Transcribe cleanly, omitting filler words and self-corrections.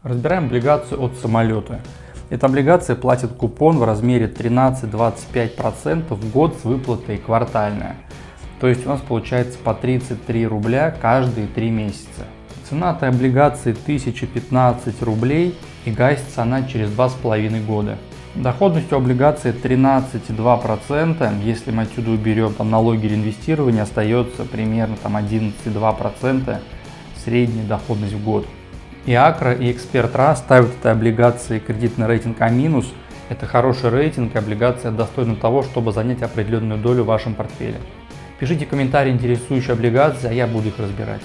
Разбираем облигацию от самолета. Эта облигация платит купон в размере 13-25% в год с выплатой квартальная. То есть у нас получается по 33 рубля каждые 3 месяца. Цена этой облигации 1015 рублей и гасится она через 2,5 года. Доходность у облигации 13,2%, если мы отсюда уберем налоги реинвестирования, остается примерно 11,2% средняя доходность в год. И Акро, и Эксперт.РА ставят этой облигации кредитный рейтинг А-. Это хороший рейтинг, и облигация достойна того, чтобы занять определенную долю в вашем портфеле. Пишите комментарии, интересующие облигации, а я буду их разбирать.